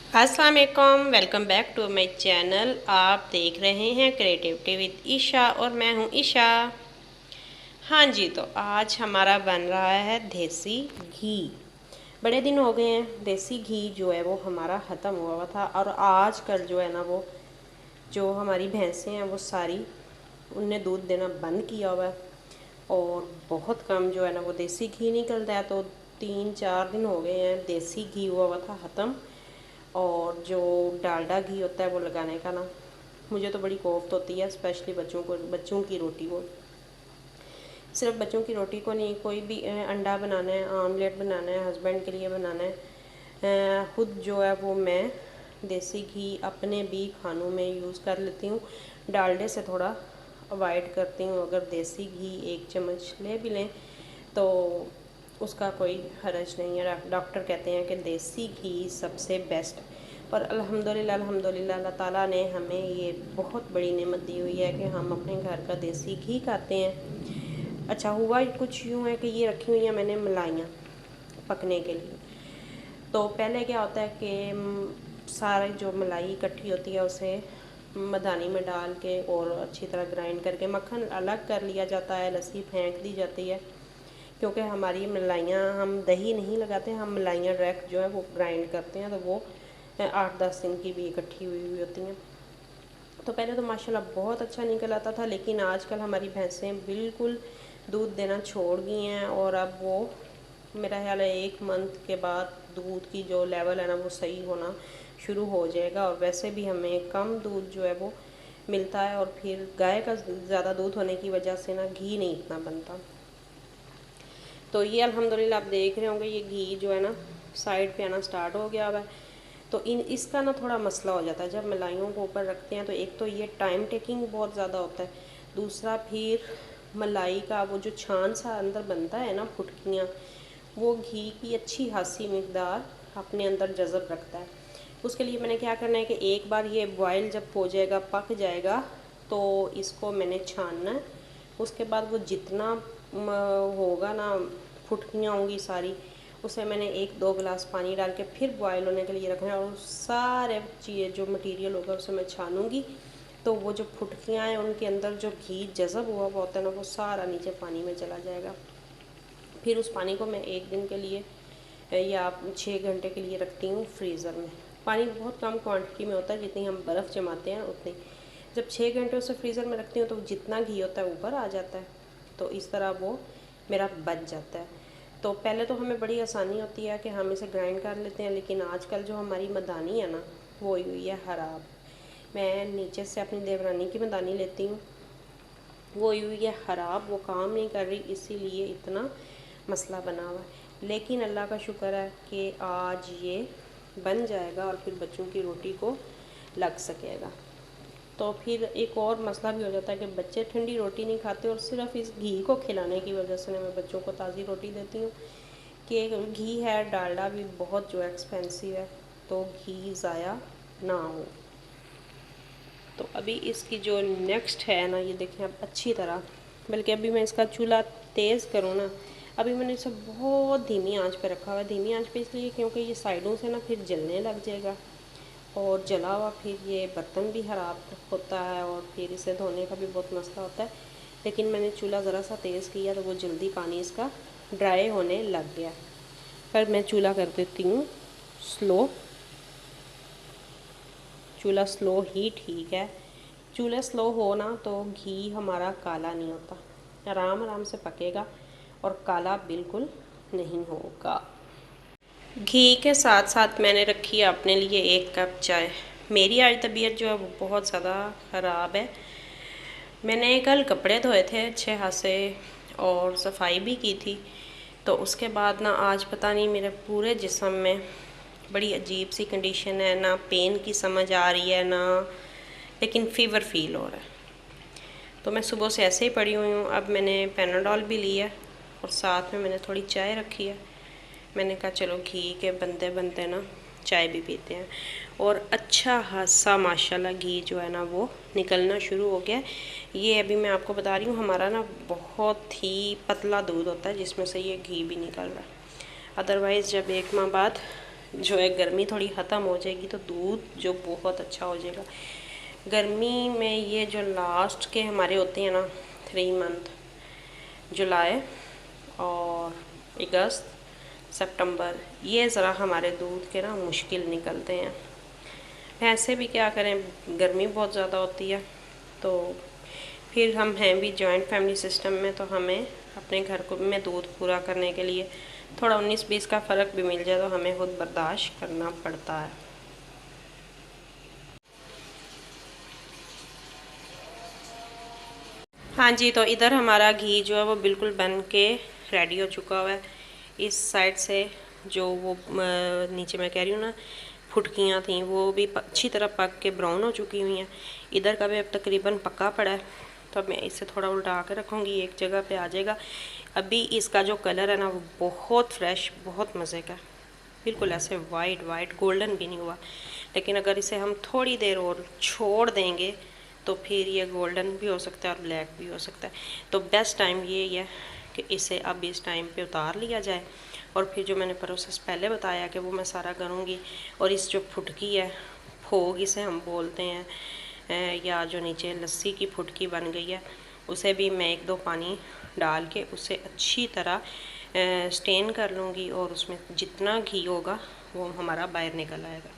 अस्सलाम वालेकुम, welcome back to my channel. आप देख रहे हैं क्रिएटिविटी विद ईशा और मैं हूं ईशा। हाँ जी, तो आज हमारा बन रहा है देसी घी। बड़े दिन हो गए हैं, देसी घी जो है वो हमारा ख़त्म हुआ हुआ था और आज कल जो है ना वो जो हमारी भैंसें हैं वो सारी उनने दूध देना बंद किया हुआ है और बहुत कम जो है ना वो देसी घी निकलता है। तो 3-4 दिन हो गए हैं, देसी घी हुआ हुआ था ख़त्म। और जो डालडा घी होता है वो लगाने का ना मुझे तो बड़ी कोफ्त होती है, स्पेशली बच्चों की रोटी को। सिर्फ बच्चों की रोटी को नहीं, कोई भी अंडा बनाना है, आमलेट बनाना है, हस्बैंड के लिए बनाना है, खुद जो है वो मैं देसी घी अपने भी खानों में यूज़ कर लेती हूँ। डालडे से थोड़ा अवॉइड करती हूँ। अगर देसी घी 1 चम्मच ले भी लें तो उसका कोई हर्ज नहीं है। डॉक्टर कहते हैं कि देसी घी सबसे बेस्ट। और अल्हम्दुलिल्लाह अल्लाह ताला ने हमें ये बहुत बड़ी नेमत दी हुई है कि हम अपने घर का देसी घी खाते हैं। अच्छा, हुआ कुछ यूँ है कि ये रखी हुई हैं मैंने मलाइयाँ पकने के लिए। तो पहले क्या होता है कि सारे जो मलाई इकट्ठी होती है उसे मधानी में डाल के और अच्छी तरह ग्राइंड करके मक्खन अलग कर लिया जाता है, लस्सी फेंक दी जाती है। क्योंकि हमारी मलाइयाँ, हम दही नहीं लगाते, हम मलाइयाँ डायरेक्ट जो है वो ग्राइंड करते हैं, तो वो 8-10 दिन की भी इकट्ठी हुई होती हैं। तो पहले तो माशाल्लाह बहुत अच्छा निकल आता था, लेकिन आजकल हमारी भैंसें बिल्कुल दूध देना छोड़ गई हैं और अब वो मेरा ख्याल है 1 मंथ के बाद दूध की जो लेवल है ना वो सही होना शुरू हो जाएगा। और वैसे भी हमें कम दूध जो है वो मिलता है और फिर गाय का ज़्यादा दूध होने की वजह से ना घी नहीं इतना बनता। तो ये अल्हम्दुलिल्लाह आप देख रहे होंगे ये घी जो है ना साइड पे आना स्टार्ट हो गया हुआ है। तो इसका ना थोड़ा मसला हो जाता है जब मलाइयों को ऊपर रखते हैं। तो एक तो ये टाइम टेकिंग बहुत ज़्यादा होता है, दूसरा फिर मलाई का वो जो छान सा अंदर बनता है ना, फुटकियाँ, वो घी की अच्छी खासी मिकदार अपने अंदर जज़ब रखता है। उसके लिए मैंने क्या करना है कि एक बार ये बॉयल जब हो जाएगा, पक जाएगा, तो इसको मैंने छानना है। उसके बाद वो जितना होगा ना, फुटकियाँ होंगी सारी, उसे मैंने 1-2 गिलास पानी डाल के फिर बॉयल होने के लिए रखना है। और सारे चीज़ें जो मटेरियल होगा उसे मैं छानूंगी, तो वो जो फुटकियाँ हैं उनके अंदर जो घी जज़ब हुआ हुआ होता है ना वो सारा नीचे पानी में चला जाएगा। फिर उस पानी को मैं 1 दिन के लिए या 6 घंटे के लिए रखती हूँ फ्रीज़र में। पानी बहुत कम क्वांटिटी में होता है, जितनी हम बर्फ़ जमाते हैं उतनी। जब 6 घंटे उसे फ्रीज़र में रखती हूँ तो जितना घी होता है ऊपर आ जाता है। तो इस तरह वो मेरा बच जाता है। तो पहले तो हमें बड़ी आसानी होती है कि हम इसे ग्राइंड कर लेते हैं, लेकिन आजकल जो हमारी मदानी है ना वो हुई है ख़राब। मैं नीचे से अपनी देवरानी की मदानी लेती हूँ, वो हुई है ख़राब, वो काम नहीं कर रही, इसीलिए इतना मसला बना हुआ है। लेकिन अल्लाह का शुक्र है कि आज ये बन जाएगा और फिर बच्चों की रोटी को लग सकेगा। तो फिर एक और मसला भी हो जाता है कि बच्चे ठंडी रोटी नहीं खाते और सिर्फ इस घी को खिलाने की वजह से मैं बच्चों को ताज़ी रोटी देती हूँ। कि घी है, डालडा भी बहुत जो एक्सपेंसिव है, तो घी ज़ाया ना हो। तो अभी इसकी जो नेक्स्ट है ना, ये देखें अब अच्छी तरह, बल्कि अभी मैं इसका चूल्हा तेज़ करूँ ना, अभी मैंने इसे बहुत धीमी आंच पे रखा हुआ है। धीमी आंच पे इसलिए क्योंकि ये साइडों से ना फिर जलने लग जाएगा और जला हुआ फिर ये बर्तन भी ख़राब होता है और फिर इसे धोने का भी बहुत मसला होता है। लेकिन मैंने चूल्हा ज़रा सा तेज़ किया तो वो जल्दी पानी इसका ड्राई होने लग गया। पर मैं चूल्हा कर देती हूँ स्लो। चूल्हा स्लो ही ठीक है। चूल्हा स्लो हो ना तो घी हमारा काला नहीं होता, आराम आराम से पकेगा और काला बिल्कुल नहीं होगा। घी के साथ साथ मैंने रखी है अपने लिए 1 कप चाय। मेरी आज तबीयत जो है वो बहुत ज़्यादा ख़राब है। मैंने कल कपड़े धोए थे अच्छे खासे और सफाई भी की थी, तो उसके बाद ना आज पता नहीं मेरे पूरे जिस्म में बड़ी अजीब सी कंडीशन है, ना पेन की समझ आ रही है ना, लेकिन फ़ीवर फील हो रहा है। तो मैं सुबह से ऐसे ही पड़ी हुई हूँ। अब मैंने पैनाडोल भी लिया और साथ में मैंने थोड़ी चाय रखी है। मैंने कहा चलो घी के बनते बनते ना चाय भी पीते हैं। और अच्छा खासा माशाल्लाह घी जो है ना वो निकलना शुरू हो गया। ये अभी मैं आपको बता रही हूँ, हमारा ना बहुत ही पतला दूध होता है जिसमें से ये घी भी निकल रहा है। अदरवाइज़ जब 1 माह बाद जो है गर्मी थोड़ी ख़त्म हो जाएगी तो दूध जो बहुत अच्छा हो जाएगा। गर्मी में ये जो लास्ट के हमारे होते हैं ना 3 मंथ, जुलाई और अगस्त सितंबर, ये ज़रा हमारे दूध के ना मुश्किल निकलते हैं। ऐसे भी क्या करें, गर्मी बहुत ज़्यादा होती है, तो फिर हम हैं भी जॉइंट फैमिली सिस्टम में, तो हमें अपने घर को में दूध पूरा करने के लिए थोड़ा 19-20 का फ़र्क भी मिल जाए तो हमें खुद बर्दाश्त करना पड़ता है। हाँ जी, तो इधर हमारा घी जो है वो बिल्कुल बन के रेडी हो चुका हुआ है। इस साइड से जो वो नीचे मैं कह रही हूँ ना फुटकियाँ थी, वो भी अच्छी तरह पक के ब्राउन हो चुकी हुई हैं। इधर का भी अब तकरीबन पक्का पड़ा है, तो मैं इसे थोड़ा उल्टा के रखूँगी, एक जगह पे आ जाएगा। अभी इसका जो कलर है ना वो बहुत फ्रेश, बहुत मज़े का, बिल्कुल ऐसे वाइट वाइट गोल्डन भी नहीं हुआ। लेकिन अगर इसे हम थोड़ी देर और छोड़ देंगे तो फिर ये गोल्डन भी हो सकता है और ब्लैक भी हो सकता है। तो बेस्ट टाइम ये है कि इसे अब इस टाइम पे उतार लिया जाए, और फिर जो मैंने प्रोसेस पहले बताया कि वो मैं सारा करूँगी। और इस जो फुटकी है, फोग इसे हम बोलते हैं, या जो नीचे लस्सी की फुटकी बन गई है, उसे भी मैं 1-2 पानी डाल के उसे अच्छी तरह स्टेन कर लूँगी, और उसमें जितना घी होगा वो हमारा बाहर निकल आएगा।